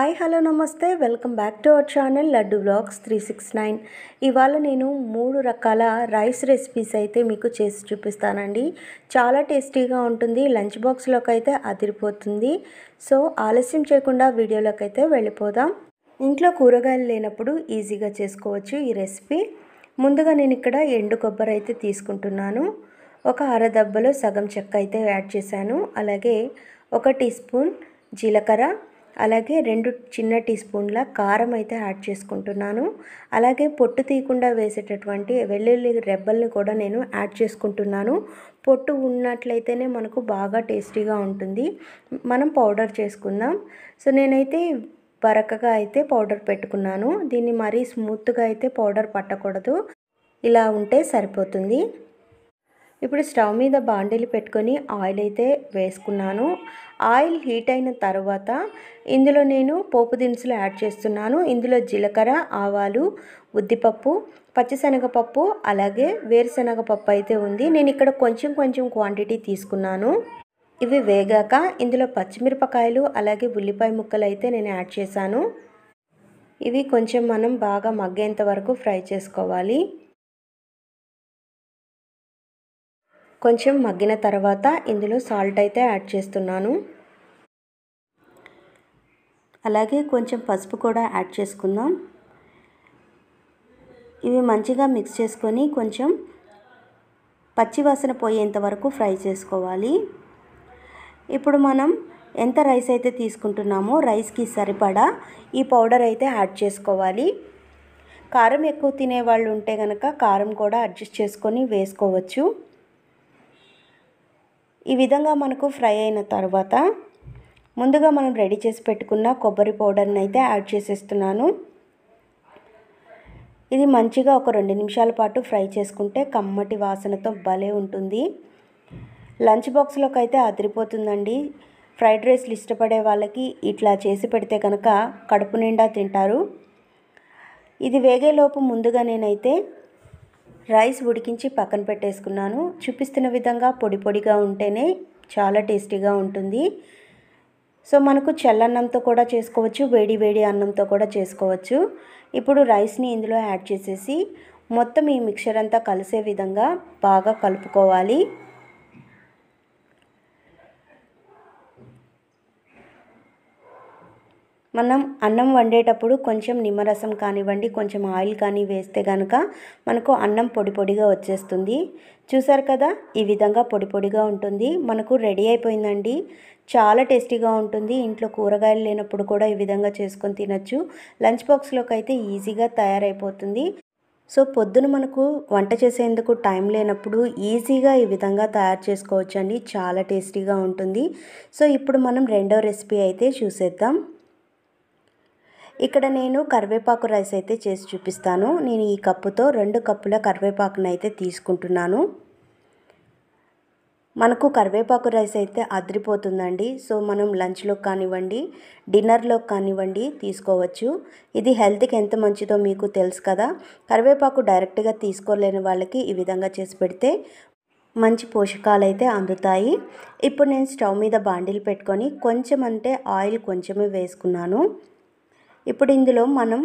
Hi hello నమస్తే welcome back to our channel laddu vlogs 369. ఇవాళ నేను 3 రకాల రైస్ రెసిపీస్ అయితే మీకు చేసి చూపిస్తానండి. చాలా టేస్టీగా ఉంటుంది. లంచ్ బాక్స్లోకి అయితే అదిరిపోతుంది. సో ఆలస్యం చేయకుండా వీడియోలోకి అయితే వెళ్ళిపోదాం. ఇంట్లో కూరగాయలు లేనప్పుడు ఈజీగా చేసుకోవచ్చు ఈ రెసిపీ. ముందుగా నేను ఇక్కడ ఎండు కొబ్బరి అయితే తీసుకుంటున్నాను. ఒక అరదబ్బలో సగం చెక్క అయితే యాడ్ చేశాను. అలాగే 1 టీ స్పూన్ జీలకర్ర, అలాగే 2 చిన్న టీ స్పూన్ల కారం అయితే యాడ్ చేసుకుంటున్నాను. అలాగే పొట్టు తీయకుండా వేసేటటువంటి వెల్లుల్లి రెబ్బల్ని కూడా నేను యాడ్ చేసుకుంటున్నాను. పొట్టు ఉన్నట్లయితేనే మనకు బాగా టేస్టీగా ఉంటుంది. మనం పౌడర్ చేసుకుందాం. సో నేనైతే బరకగా అయితే పౌడర్ పెట్టుకున్నాను. దీన్ని మరీ స్మూత్గా అయితే పౌడర్ పట్టకూడదు, ఇలా ఉంటే సరిపోతుంది. ఇప్పుడు స్టవ్ మీద బాండిలు పెట్టుకొని ఆయిల్ అయితే వేసుకున్నాను. ఆయిల్ హీట్ అయిన తర్వాత ఇందులో నేను పోపు దినుసులు యాడ్ చేస్తున్నాను. ఇందులో జీలకర్ర, ఆవాలు, ఉద్దిపప్పు, పచ్చిశనగపప్పు, అలాగే వేరుశనగ పప్పు అయితే ఉంది. నేను ఇక్కడ కొంచెం క్వాంటిటీ తీసుకున్నాను. ఇవి వేగాక ఇందులో పచ్చిమిరపకాయలు అలాగే ఉల్లిపాయ ముక్కలు అయితే నేను యాడ్ చేశాను. ఇవి కొంచెం మనం బాగా మగ్గేంత వరకు ఫ్రై చేసుకోవాలి. కొంచెం మగ్గిన తర్వాత ఇందులో సాల్ట్ అయితే యాడ్ చేస్తున్నాను. అలాగే కొంచెం పసుపు కూడా యాడ్ చేసుకుందాం. ఇవి మంచిగా మిక్స్ చేసుకొని కొంచెం పచ్చివాసన పోయేంత వరకు ఫ్రై చేసుకోవాలి. ఇప్పుడు మనం ఎంత రైస్ అయితే తీసుకుంటున్నామో రైస్కి సరిపడా ఈ పౌడర్ అయితే యాడ్ చేసుకోవాలి. కారం ఎక్కువ తినేవాళ్ళు ఉంటే కనుక కారం కూడా అడ్జస్ట్ చేసుకొని వేసుకోవచ్చు. ఈ విధంగా మనకు ఫ్రై అయిన తర్వాత ముందుగా మనం రెడీ చేసి పెట్టుకున్న కొబ్బరి పౌడర్ని అయితే యాడ్ చేసేస్తున్నాను. ఇది మంచిగా ఒక 2 నిమిషాల పాటు ఫ్రై చేసుకుంటే కమ్మటి వాసనతో భలే ఉంటుంది. లంచ్ బాక్స్లోకి అయితే అదిరిపోతుందండి. ఫ్రైడ్ రైస్లు ఇష్టపడే వాళ్ళకి ఇట్లా చేసి పెడితే కనుక కడుపు నిండా తింటారు. ఇది వేగేలోపు ముందుగా నేనైతే రైస్ ఉడికించి పక్కన పెట్టేసుకున్నాను. చూపిస్తున్న విధంగా పొడి పొడిగా ఉంటేనే చాలా టేస్టీగా ఉంటుంది. సో మనకు చల్లన్నంతో కూడా చేసుకోవచ్చు, వేడి వేడి అన్నంతో కూడా చేసుకోవచ్చు. ఇప్పుడు రైస్ని ఇందులో యాడ్ చేసేసి మొత్తం ఈ మిక్చర్ అంతా కలిసే విధంగా బాగా కలుపుకోవాలి. మనం అన్నం వండేటప్పుడు కొంచెం నిమ్మరసం కానివ్వండి, కొంచెం ఆయిల్ కానీ వేస్తే కనుక మనకు అన్నం పొడి పొడిగా వచ్చేస్తుంది. చూసారు కదా, ఈ విధంగా పొడి పొడిగా ఉంటుంది. మనకు రెడీ అయిపోయిందండి. చాలా టేస్టీగా ఉంటుంది. ఇంట్లో కూరగాయలు లేనప్పుడు కూడా ఈ విధంగా చేసుకొని తినచ్చు. లంచ్ బాక్స్లోకి అయితే ఈజీగా తయారైపోతుంది. సో పొద్దున మనకు వంట చేసేందుకు టైం లేనప్పుడు ఈజీగా ఈ విధంగా తయారు చేసుకోవచ్చండి. చాలా టేస్టీగా ఉంటుంది. సో ఇప్పుడు మనం రెండో రెసిపీ అయితే చూసేద్దాం. ఇక్కడ నేను కరివేపాకు రైస్ అయితే చేసి చూపిస్తాను. నేను ఈ కప్పుతో 2 కప్పుల కరివేపాకును అయితే తీసుకుంటున్నాను. మనకు కరివేపాకు రైస్ అయితే అదిరిపోతుందండి. సో మనం లంచ్లో కానివ్వండి, డిన్నర్లో కానివ్వండి తీసుకోవచ్చు. ఇది హెల్త్కి ఎంత మంచిదో మీకు తెలుసు కదా. కరివేపాకు డైరెక్ట్గా తీసుకోలేని వాళ్ళకి ఈ విధంగా చేసి పెడితే మంచి పోషకాలు అయితే అందుతాయి. ఇప్పుడు నేను స్టవ్ మీద బాండిల్ పెట్టుకొని కొంచెం అంటే ఆయిల్ కొంచెమే వేసుకున్నాను. ఇప్పుడు ఇందులో మనం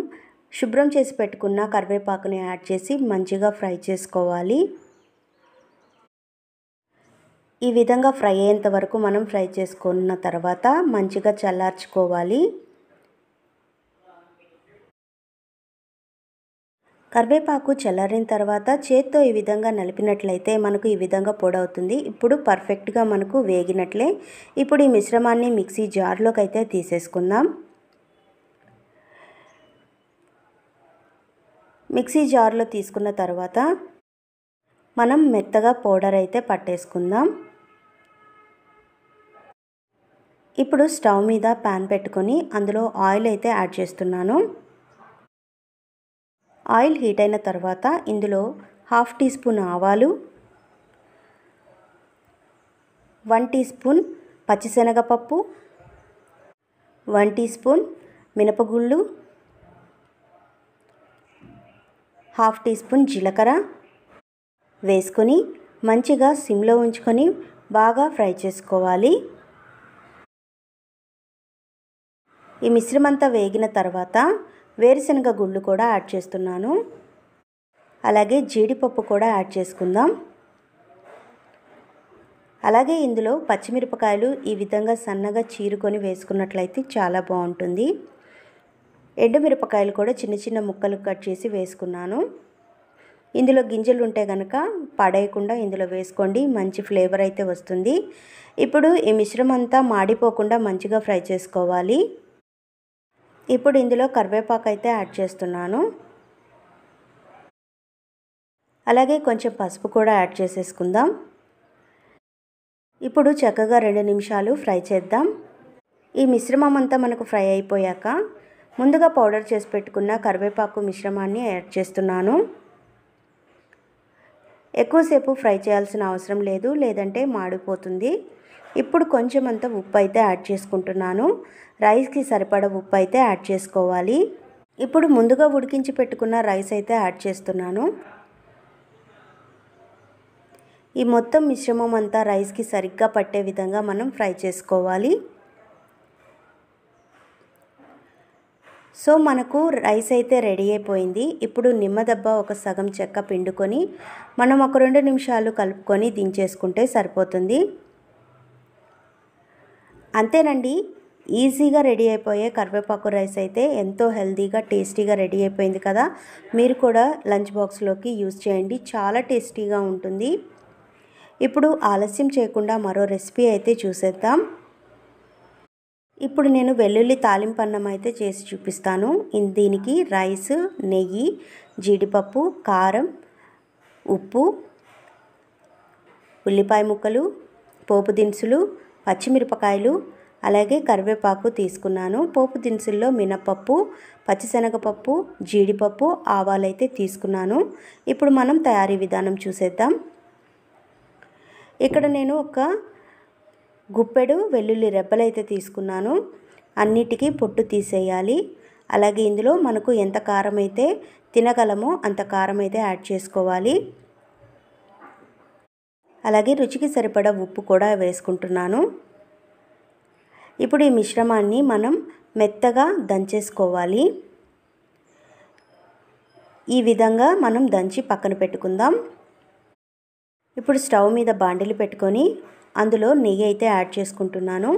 శుభ్రం చేసి పెట్టుకున్న కరివేపాకుని యాడ్ చేసి మంచిగా ఫ్రై చేసుకోవాలి. ఈ విధంగా ఫ్రై అయ్యేంత వరకు మనం ఫ్రై చేసుకున్న తర్వాత మంచిగా చల్లార్చుకోవాలి. కరివేపాకు చల్లారిన తర్వాత చేత్తో ఈ విధంగా నలిపినట్లయితే మనకు ఈ విధంగా పొడి అవుతుంది. ఇప్పుడు పర్ఫెక్ట్గా మనకు వేగినట్లే. ఇప్పుడు ఈ మిశ్రమాన్ని మిక్సీ జార్లోకి అయితే తీసేసుకుందాం. మిక్సీ జార్లో తీసుకున్న తర్వాత మనం మెత్తగా పౌడర్ అయితే పట్టేసుకుందాం. ఇప్పుడు స్టవ్ మీద ప్యాన్ పెట్టుకొని అందులో ఆయిల్ అయితే యాడ్ చేస్తున్నాను. ఆయిల్ హీట్ అయిన తర్వాత ఇందులో 1/2 టీ స్పూన్ ఆవాలు, 1 టీ స్పూన్ పచ్చిశనగపప్పు, 1 టీ స్పూన్ మినపగుళ్ళు, 1/2 టీ స్పూన్ జీలకర్ర వేసుకొని మంచిగా సిమ్లో ఉంచుకొని బాగా ఫ్రై చేసుకోవాలి. ఈ మిశ్రమంతా వేగిన తర్వాత వేరుశనగ గుళ్ళు కూడా యాడ్ చేస్తున్నాను. అలాగే జీడిపప్పు కూడా యాడ్ చేసుకుందాం. అలాగే ఇందులో పచ్చిమిరపకాయలు ఈ విధంగా సన్నగా చీరుకొని వేసుకున్నట్లయితే చాలా బాగుంటుంది. ఎండుమిరపకాయలు కూడా చిన్న చిన్న ముక్కలు కట్ చేసి వేసుకున్నాను. ఇందులో గింజలు ఉంటే కనుక పడేయకుండా ఇందులో వేసుకోండి, మంచి ఫ్లేవర్ అయితే వస్తుంది. ఇప్పుడు ఈ మిశ్రమం అంతా మాడిపోకుండా మంచిగా ఫ్రై చేసుకోవాలి. ఇప్పుడు ఇందులో కరివేపాకు అయితే యాడ్ చేస్తున్నాను. అలాగే కొంచెం పసుపు కూడా యాడ్ చేసేసుకుందాం. ఇప్పుడు చక్కగా 2 నిమిషాలు ఫ్రై చేద్దాం. ఈ మిశ్రమం అంతా మనకు ఫ్రై అయిపోయాక ముందుగా పౌడర్ చేసి పెట్టుకున్న కరివేపాకు మిశ్రమాన్ని యాడ్ చేస్తున్నాను. ఎక్కువసేపు ఫ్రై చేయాల్సిన అవసరం లేదు, లేదంటే మాడిపోతుంది. ఇప్పుడు కొంచెం అంత ఉప్పు అయితే యాడ్ చేసుకుంటున్నాను. రైస్కి సరిపడా ఉప్పు అయితే యాడ్ చేసుకోవాలి. ఇప్పుడు ముందుగా ఉడికించి పెట్టుకున్న రైస్ అయితే యాడ్ చేస్తున్నాను. ఈ మొత్తం మిశ్రమం అంతా రైస్కి సరిగ్గా పట్టే విధంగా మనం ఫ్రై చేసుకోవాలి. సో మనకు రైస్ అయితే రెడీ అయిపోయింది. ఇప్పుడు నిమ్మదబ్బ ఒక సగం చెక్క పిండుకొని మనం ఒక 2 నిమిషాలు కలుపుకొని దించేసుకుంటే సరిపోతుంది. అంతేనండి, ఈజీగా రెడీ అయిపోయే కరివేపాకు రైస్ అయితే ఎంతో హెల్తీగా టేస్టీగా రెడీ అయిపోయింది కదా. మీరు కూడా లంచ్ బాక్స్లోకి యూజ్ చేయండి, చాలా టేస్టీగా ఉంటుంది. ఇప్పుడు ఆలస్యం చేయకుండా మరో రెసిపీ అయితే చూసేద్దాం. ఇప్పుడు నేను వెల్లుల్లి తాలింపు అన్నం అయితే చేసి చూపిస్తాను. దీనికి రైస్, నెయ్యి, జీడిపప్పు, కారం, ఉప్పు, ఉల్లిపాయ ముక్కలు, పోపు దినుసులు, పచ్చిమిరపకాయలు, అలాగే కరివేపాకు తీసుకున్నాను. పోపు దినుసుల్లో మినపప్పు, పచ్చిశనగపప్పు, జీడిపప్పు, ఆవాలు అయితే తీసుకున్నాను. ఇప్పుడు మనం తయారీ విధానం చూసేద్దాం. ఇక్కడ నేను ఒక గుప్పెడు వెల్లుల్లి రెబ్బలైతే తీసుకున్నాను. అన్నిటికీ పొట్టు తీసేయాలి. అలాగే ఇందులో మనకు ఎంత కారం అయితే తినగలమో అంత కారం అయితే యాడ్ చేసుకోవాలి. అలాగే రుచికి సరిపడా ఉప్పు కూడా వేసుకుంటున్నాను. ఇప్పుడు ఈ మిశ్రమాన్ని మనం మెత్తగా దంచేసుకోవాలి. ఈ విధంగా మనం దంచి పక్కన పెట్టుకుందాం. ఇప్పుడు స్టవ్ మీద బాండిలు పెట్టుకొని అందులో నెయ్యి అయితే యాడ్ చేసుకుంటున్నాను.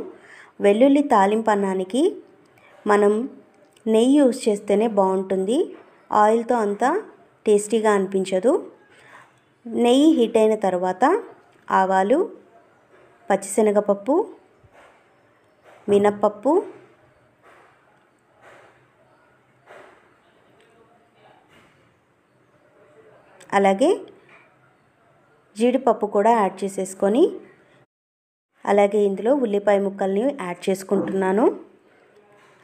వెల్లుల్లి తాలింపు అన్నానికి మనం నెయ్యి యూజ్ చేస్తేనే బాగుంటుంది, ఆయిల్తో అంత టేస్టీగా అనిపించదు. నెయ్యి హీట్ అయిన తర్వాత ఆవాలు, పచ్చిశనగపప్పు, మినప్పప్పు, అలాగే జీడిపప్పు కూడా యాడ్ చేసేసుకొని, అలాగే ఇందులో ఉల్లిపాయ ముక్కల్ని యాడ్ చేసుకుంటున్నాను.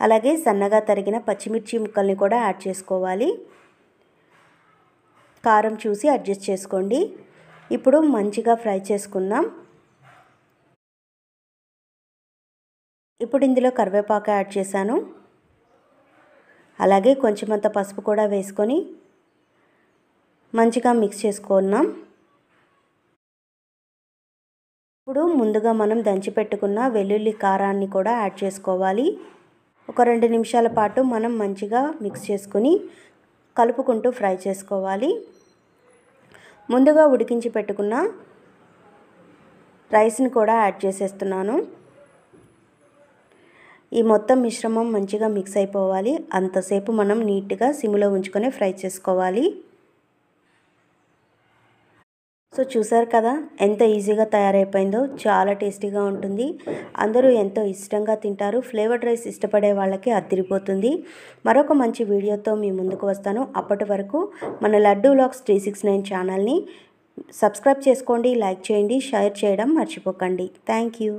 అలాగే సన్నగా తరిగిన పచ్చిమిర్చి ముక్కల్ని కూడా యాడ్ చేసుకోవాలి. కారం చూసి అడ్జస్ట్ చేసుకోండి. ఇప్పుడు మంచిగా ఫ్రై చేసుకుందాం. ఇప్పుడు ఇందులో కరివేపాకు యాడ్ చేశాను. అలాగే కొంచెమంత పసుపు కూడా వేసుకొని మంచిగా మిక్స్ చేసుకున్నాం. ఇప్పుడు ముందుగా మనం దంచి పెట్టుకున్న వెల్లుల్లి కారాన్ని కూడా యాడ్ చేసుకోవాలి. ఒక 2 నిమిషాల పాటు మనం మంచిగా మిక్స్ చేసుకుని కలుపుకుంటూ ఫ్రై చేసుకోవాలి. ముందుగా ఉడికించి పెట్టుకున్న రైస్ని కూడా యాడ్ చేసేస్తున్నాను. ఈ మొత్తం మిశ్రమం మంచిగా మిక్స్ అయిపోవాలి. అంతసేపు మనం నీట్గా సిమ్లో ఉంచుకొని ఫ్రై చేసుకోవాలి. సో చూసారు కదా ఎంత ఈజీగా తయారైపోయిందో, చాలా టేస్టీగా ఉంటుంది. అందరూ ఎంతో ఇష్టంగా తింటారు. ఫ్లేవర్డ్ రైస్ ఇష్టపడే వాళ్ళకి అదిరిపోతుంది. మరొక మంచి వీడియోతో మీ ముందుకు వస్తాను. అప్పటి వరకు మన లడ్డు వ్లాగ్స్ 369 ఛానల్ని సబ్స్క్రైబ్ చేసుకోండి, లైక్ చేయండి, షేర్ చేయడం మర్చిపోకండి. Thank you.